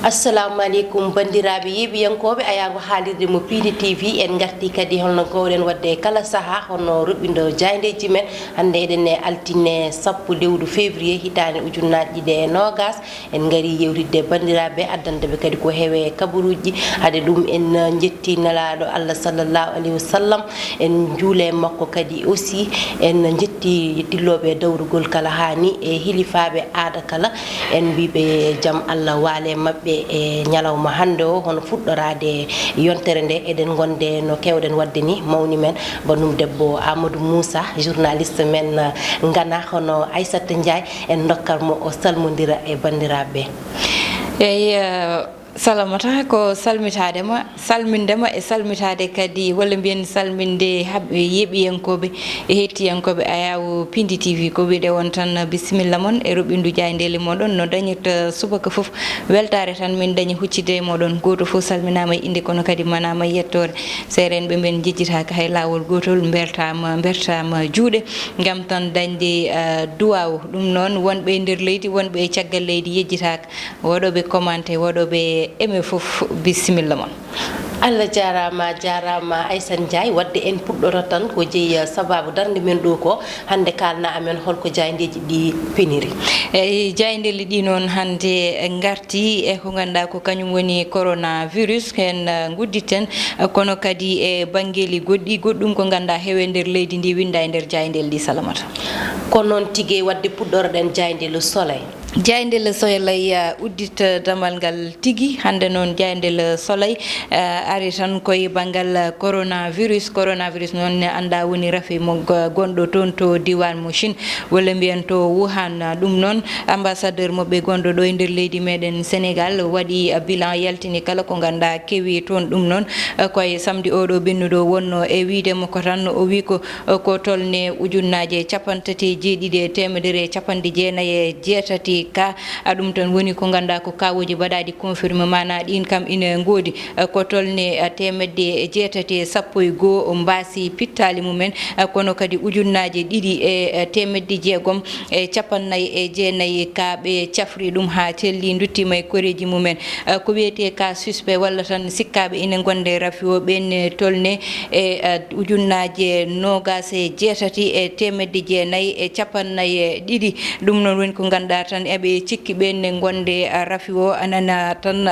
assalamu alaikum bandiraɓe yeɓiyankoɓe ayago haalirde mo Pini TV en garti kadi holno gowɗen wadde kala saaha hono ruɓɓindo jaydeji men hande eɗen e altine 10 lewru février hitande ujunnaje ɗiɗi e nogas en gari yewtidde bandiraɓe addandeɓe kadi ko heewe kabaruji haade ɗum en jetti nelaɗo Allah sallallahu alayhi wa sallam en juule makko kadi aussi en jetti dilloɓe dawrugol kala hani e hilifaɓe aada kala en mbiɓe jaam Allah waale mabɓe e ñalawma hande o hono fuɗɗorade yontere nde eɗen gonde no kewɗen wadde ni mawni men banum debbo Amadou Moussa journaliste men ngana hono Aissata Ndiaye en dokkarmo o salmodira e bandiraɓe salamata ko salmindema e salmitade kadi walla mbiyen salminde habɓe yeɓiyankoɓe e hettiyankoɓe ayaw Pindi TV ko wiide won tan bisimilla moon e roɓindu jaydeli moɗon no dañirta subaka foof weltare tan min dañi huccide moɗon goto foof salminama e inde kono kadi manama yettore serenɓe men jejjitaka hay lawol gotol bertama juuɗe gam tan dañde duwaw ɗum noon wonɓe e nder leydi wonɓe e caggal leydi yejjitaka waɗoɓe commenté waɗoɓe eme fof bisimilla moon Allah jarama Aissata Ndiaye wadde en puɗɗoro tan ko jeeyi sababu darde men ɗo ko hande kalna amen holko jaydeji ɗi peniri eyyi jaydeli ɗi noon hande garti e ko ganduɗa ko kañum woni coronavirus hen gudditen kono kadi e bangueji goɗɗi goɗɗum ko ganduɗa heewe nder leydi ndi winda e nder jaydel ɗi salamata ko noon tigui wadde puɗɗoroɗen jaydel soleil jaydel soleil uddita damal ngal tigui hande noon jaydel soleil ari tan koye banggal coronavirus noon anda woni rafi mo gonɗo toon to diwan mo Chine walla mbiyen to Wuhan ɗum noon ambassadeur moɓe gonɗo ɗo e nder leydi meɗen Sénégal waɗi bilan yaltini kala ko ganduɗa kewi toon ɗum noon koye samedi oɗo bennuɗo wonno e wiidemo ko tan o wi ko tolne ujunnaje 37,197 ka ɗum tan woni ko ganduɗa ko kawoji mbaɗaɗi confirme mana ɗin kam ina goodi ko tolne 810 mbasi pittali mumen kono kadi ujunnaje 2,649 ka ɓe cafri ɗum ha telli duttima e koreji mumen ko wiyete ka suspect walla tan sikkaɓe ina gonde rafi o ɓen tolne e ujunnaje 27,952 ɗum noon woni ko ganduɗa tan eɓe cikki ɓenne gonde rafi o anana tan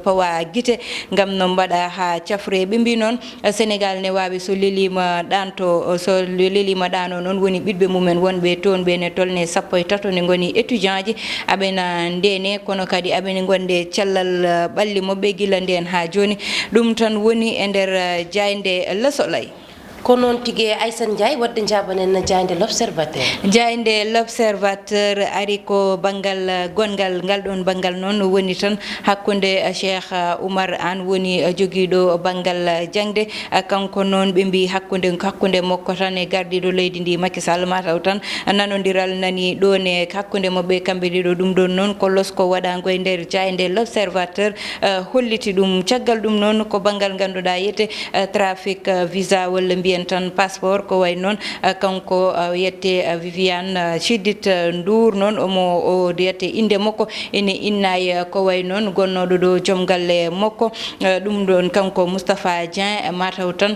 pawa guite gam no mbaɗa ha cafre ɓe mbi noon Sénégal ne wawi so lelima ɗano noon woni ɓiɗɓe mumen wonɓe toon ɓene tolne 13 ne goni étudiant ji aɓena ndene kono kadi aɓene gonde cellal ɓalli moɓɓe guila nden ha joni ɗum tan woni e nder jayde Le Soleil ko noon tigui Aissata Ndiaye wadde jabanen jayde l'observateur ari ko banggal gongal ngal ɗon banggal noon woni tan hakkude Cheikh Oumar Anne woni joguiɗo banggal jangde kanko noon ɓe mbi hakkude makko tan e gardiɗo leydi ndi Macky Sall mataw tan nanodiral nani ɗo ne hakkude mabɓe kamɓe ɗiɗo ɗum ɗon noon ko losko waɗago e nder jayde l'observateur holliti ɗum caggal ɗum noon ko banggal ganduɗa yete trafic visa walla mbiyen tan passeport ko way noon kanko yette Viviane Chidid Ndour noon o yette inde makko ene innay ko way noon gonnoɗo ɗo joom galle makko ɗum ɗon kanko Moustapha Dieng mataw tan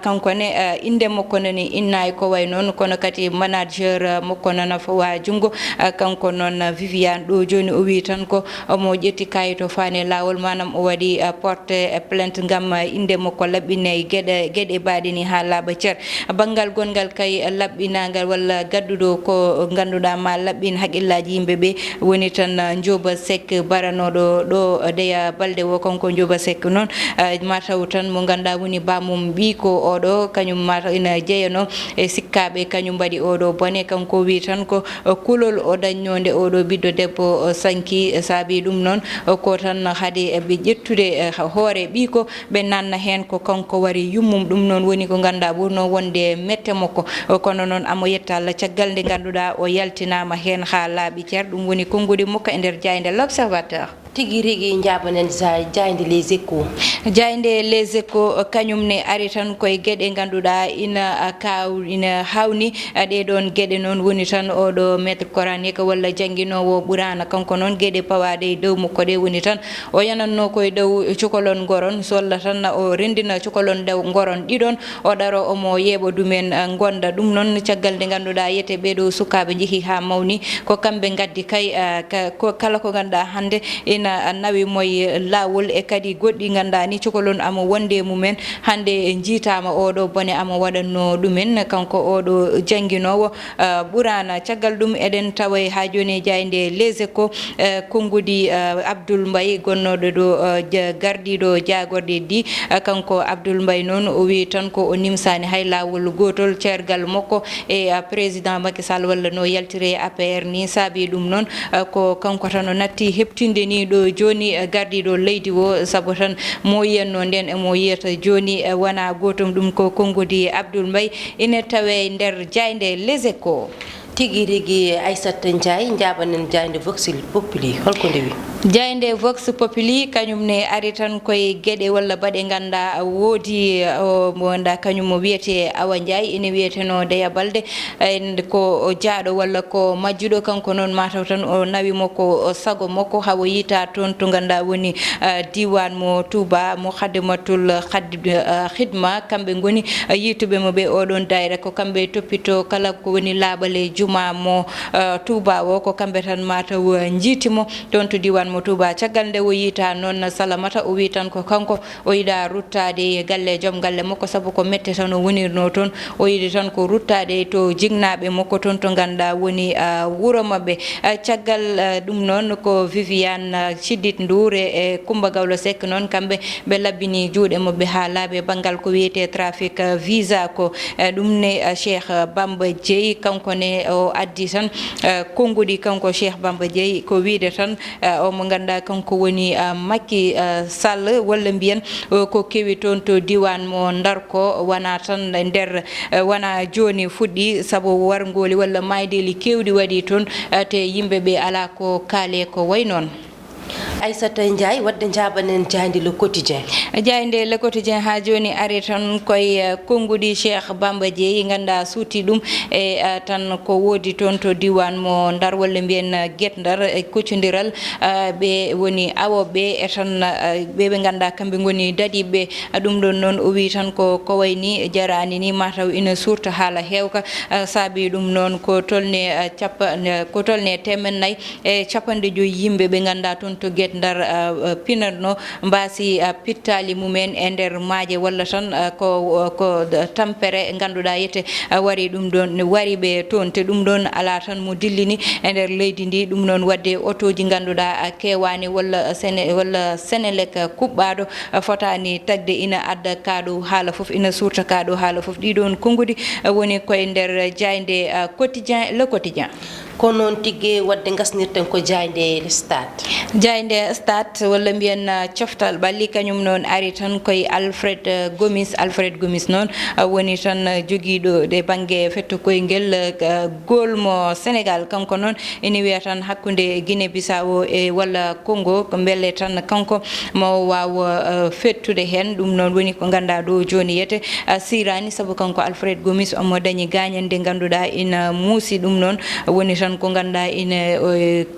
kanko ne inde makko nani innay ko way noon kono kadi manager makko nana fawa jungo kanko noon Viviane ɗo joni o wi tan ko omo ƴetti kayito fane lawol manam o waɗi porte plainte gam inde makko laɓɓine gueɗe baɗini ha laaɓa ceer banggal gongal kay laɓɓinagal walla gadduɗo ko ganduɗa ma laɓɓin haqqillaji yimɓeɓe woni tan Dioba Seck baranoɗo ɗo deya balde wo kanko Dioba Seck noon mataw tan mo ganduɗa woni bamum ɓi ko oɗo kañum mataw ina jeeyano e sikkaɓe kañum mbaɗi oɗo bone kanko wi tan ko kulol o dañnode oɗo ɓiɗɗo debbo sanki saabi ɗum noon ko tan haade ɓe ƴettude hoore ɓi ko ɓe nanna hen ko kanko wari yummum ɗum noon woni ko ganduɗa ɓurno wonde mette makko kono noon amo yetta Allah caggal nde ganduɗa o yaltinama hen ha laaɓi ceer ɗum woni konngudi makko e nder jayde l'observateur tigi rigi jabanen jayde les échos jayde les échos kañum ne ari tan koye gueɗe ganduɗa ina hawni ɗe ɗon gueɗe noon woni tan oɗo maître coranique walla jangguinowo ɓurana kanko noon gueɗe pawaɗe e dow makko ɗe woni tan o yananno koye dow cukalon goron so walla tan o rendina cukalon dow goron ɗiɗon o ɗaro omo yeeɓa ɗumen gonda ɗum noon caggal nde ganduɗa yete ɓeɗo sukaɓe jeehi ha mawni ko kamɓe gaddi kay kala ko ganduɗa hande ina nawi moye lawol e kadi goɗɗi ganduɗa ni cukalon amo wonde mumen hande jiitama oɗo bone amo waɗanno ɗumen kanko oɗo jangguinowo ɓurana caggal ɗum eɗen tawa ha joni jayde les échos konngudi Abdoul Mbaye gonnoɗo ɗo gardiɗo jagorde di kanko Abdoul Mbaye noon o wi tan ko o nimsani hay lawol gotol ceergal makko e président Macky Sall walla no yaltire APR ni saabi ɗum noon ko kanko tan o natti heɓtinde ni ɗo joni gardiɗo leydi o saabu tan mo yiyanno nden emo yiyata joni wona gotum ɗum ko konngudi Abdoul Mbaye ina tawe nder jayde les échos tigi rigi Aissata Ndiaye jabanen jayde vox populi holko ndewi jayde vox populi kañum ne ari tan koye gueɗe walla baɗe ganda woodi mo wonda kañum mo wiyete Awa Ndiaye ina wiyeteno Deya Balde ko jaaɗo walla ko majjuɗo kanko noon mataw tan o nawi makko sago makko hawo yita toon to ganda woni diwan mo Touba mo khadimatul khidma kamɓe goni yituɓe mo ɓe oɗon dayra ko kamɓe toppito kala ko woni laaɓale juma mo Touba o ko kamɓe tan mataw jiitimo toon to diwan mo Touba caggal nde o yita noon Salamata o wi tan ko kanko o yiɗa ruttade galle joom galle makko saabu ko mette tan o wonirno toon o yiɗi tan ko ruttade to jignaɓe makko toon to ganduɗa woni wuuro mabɓe caggal ɗum noon ko Viviane Chidit Ndour e Coumba Gawlo Seck noon kamɓe ɓe labbini juuɗe mabɓe ha laaɓe banggal ko wiyete trafic visa ko ɗum ne Cheikh Bamba Dieye kanko ne o addi tan konngudi kanko Cheikh Bamba Dieye ko wiide tan o mo ganduɗa kanko woni Macky Sall walla mbiyen ko kewi toon to diwan mo Ndar ko wona tan nder wona joni fuɗɗi saabu wargoli walla maydeli kewɗi waɗi toon te yimɓeɓe ala ko kaale ko way noon Aissata Ndiaye wadde jabanen jayde le quotidien jayde le quotidien ha joni ari tan koye konngudi Cheikh Bamba Dieye ganda suuti ɗum e tan ko woodi toon to diwan mo Ndar walla mbiyen Guet Ndar e kuccodiral ɓe woni awoɓe e tan ɓeɓe ganda kamɓe goni daɗiɓe ɗum ɗon noon o wi tan ko wayni jarani ni mataw ina surta haala hewka saabi ɗum noon ko tolne temennayyi e capanɗe joyyi yimɓe ɓe ganda toon to Guet Ndar pinatno mbasi pittali mumen e nder maaje walla tan ko tampere ganduɗa yete wari ɗum ɗon wari ɓe toon te ɗum ɗon ala tan mo dillini e nder leydi ndi ɗum noon wadde otoji ganduɗa kewani walla Senelec kuɓɓaɗo fotani tagde ina adda kaɗo haala foof ina surta kaɗo haala foof ɗiɗon konngudi woni koye nder jayde quotidien le quotidien ko noon tigge wadde gasnirten ko jayde jayde stade walla mbiyen coftal ɓalli kañum noon ari tan koye Alfred Gomis noon woni tan joguiɗo de banggue fetto koyngel gol mo Sénégal kanko noon ina wiya tan hakkude Guinée Bissau e walla Congo ko belle tan kanko mo wawa fettude hen ɗum noon woni ko ganda ɗo joni yete sirani saabu kanko Alfred Gomis omo dañi gañande ganduɗa ina muusi ɗum noon woni tan ko ganduɗa ina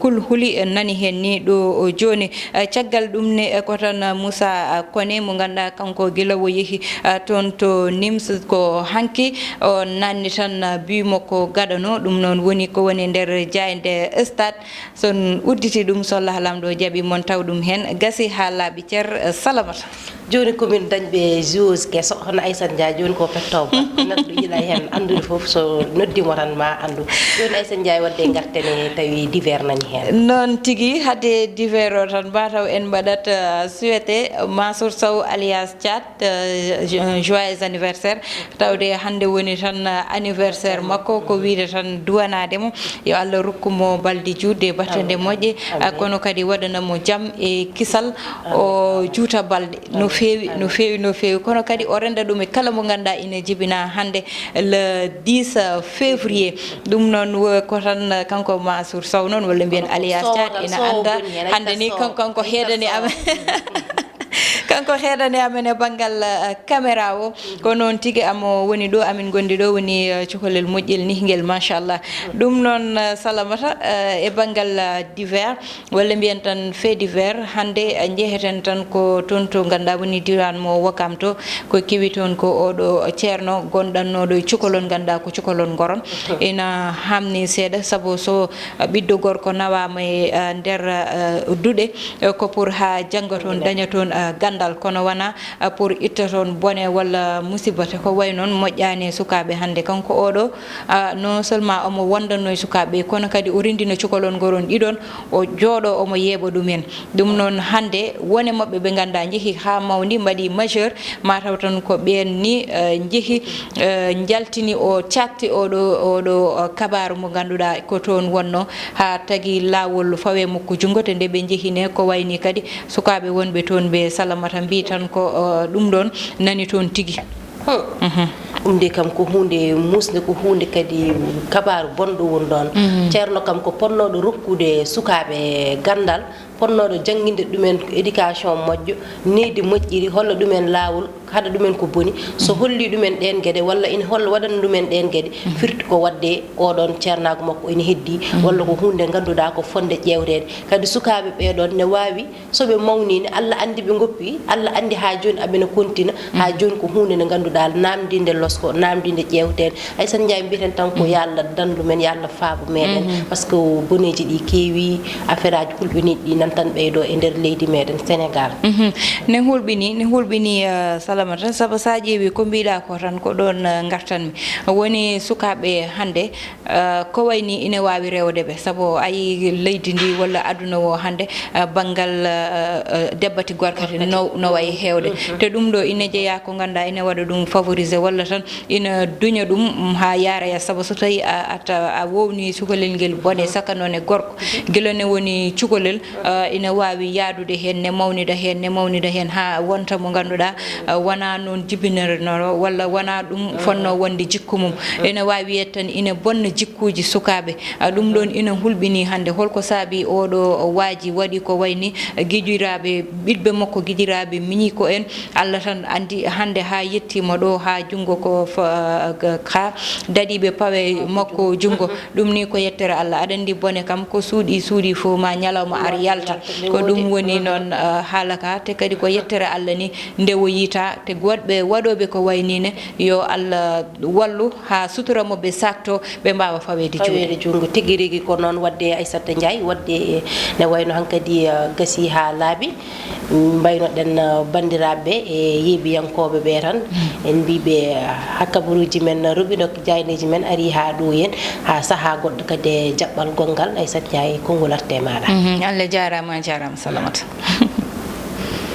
kulhuli nani hen ni ɗo joni caggal ɗum ne ko tan Moussa Koné mo ganduɗa kanko guila o yeehi toon to Nims ko hanki o nanni tan bimo ko gaɗano ɗum noon woni ko woni nder jayde stade son udditi ɗum so Allah lamɗo jaaɓi mon taw ɗum hen gasi ha laaɓi ceer Salamata joni komin dañɓe joueuse kesso hono Aissata Ndiaye joni ko pettoba neɗɗo yiiɗa hen andude foof so noddimo tan ma andu joni Aissata Ndiaye wadde gartene tawi divers nani hen noon tigui hadde divers o tan mbataw en mbaɗat souhaité Mansour Sow alias Thiat joyeux anniversaire tawde hande woni tan anniversaire makko ko wiide tan duwanademo yo Allah rokkumo balɗe judde battande moƴƴe kono kadi waɗanamo jaam e kisal o juuta balɗe no no feewi kono kadi o renda ɗum e kala mo ganduɗa ina jibina hande le 10 février ɗum noon ko tan kanko Mansour Sow noon walla mbiyen alias Thiat ina anda hande ni kanko heedani amen kanko heedani amen e banggal caméra o ko noon tigi amo woni ɗo amin gondi ɗo woni cukalel moƴƴel ni ngel machallah ɗum noon Salamata e banggal divers walla mbiyen tan fait divers hande jeheten tan ko toon to ganduɗa woni diwan mo Wakam to ko kewi toon ko oɗo ceerno gonɗannoɗo e cukalon ganduɗa ko cukalon goron ina hamni seeɗa saabu so ɓiɗɗo gorko nawama e nder duuɗe ko pour ha jangga toon daña toon gandal kono wana pour itta toon bone walla musibata ko way noon moƴƴani e sukaɓe hande kanko oɗo non seulement omo wondanno e sukaɓe kono kadi o rindino cukalon goron ɗiɗon o jooɗo omo yeeɓa ɗumen ɗum noon hande wone mabɓe ɓe ganduɗa jeehi ha mawdi mbaɗi majeur mataw tan ko ɓen ni jeehi jaltini o catti oɗo kabaru mo ganduɗa ko toon wonno ha tagui lawol fawe mokko jungo te nde ɓe jeehine ko wayni kadi sukaɓe wonɓe toon ɓe Salamata mbi tan ko ɗum ɗon nani toon tigui ɗum de kam ko hunde musde ko hunde kadi kabaru bonɗo won ɗon ceerno kam ko ponnoɗo rokkude sukaɓe gandal ponnoɗo jangguinde ɗumen éducation moƴƴo needi moƴƴiri holla ɗumen lawol haɗa ɗumen ko boni so holli ɗumen ɗen gueɗe walla ina holla waɗana ɗumen ɗen gueɗe firti ko wadde oɗon ceernago makko ina heddi walla ko hunde ganduɗa ko fonde ƴewrede kadi sukaɓe ɓeɗon ne wawi soɓe mawnini Allah andi ɓe goppi Allah andi ha joni aɓena kontina ha joni ko hunde nde ganduɗa namdinde losko namdinde ƴewtede Aissata Ndiaye mbiyeten tan ko yo Allah dandu men yo Allah faabo meɗen par ce que boneji ɗi keewi affaire aji hulɓiniɗi ɗi nan tan ɓeydo e nder leydi meɗen Sénégal ne hulɓini Salamata saabu sa ƴeewi ko mbiɗa ko tan ko ɗon gartanmi woni sukaɓe hande ko wayni ina wawi rewdeɓe saabu ayi leydi ndi walla aduna o hande banggal debbati gorkate no wayi hewde te ɗum ɗo ina jeeya ko ganduɗa ina waɗa ɗum favoriser walla tan ina duña ɗum ha yaraya saabu so tawi a wowni cukalel ngel bone saka noon e gorko guila ne woni cukalel ina wawi yaadude hen ne mawnida hen ha wonta mo ganduɗa wona noon jibinirno walla wona ɗum fonno wonde jikku mum ina wawi wiyede tan ina bonna jikkuji sukaɓe ɗum ɗon ina hulɓini hande holko saabi oɗo waaji waɗi ko wayni guiƴiraɓe ɓiɗɓe makko guiƴiraɓe miñi ko en Allah tan andi hande ha yettima ɗo ha jungo ko ha daɗiɓe pawe makko jungo ɗum ni ko yettere Allah aɗa andi bone kam ko suuɗi fo ma ñalawma ar yalta ko ɗum woni noon haala ka te kadi ko yettere Allah ni nde o yiita te goɗɓe waɗoɓe ko waynine yo Allah wallu ha sutura moɓe sakto ɓe mbawa fawede jungo tigui rigui ko noon wadde Aissata Ndiaye wadde ne wayno hankadi gasi ha laaɓi mbayno ɗen bandiraɓe e yeeɓiyankoɓe ɓe tan en mbiɓe hakkabaruji men Roɓino Diayneji men ari ha ɗo hen ha saaha goɗɗo kadi e jaɓɓal gongal Aissata Ndiaye konngol arte maɗa Allah jarama Salamata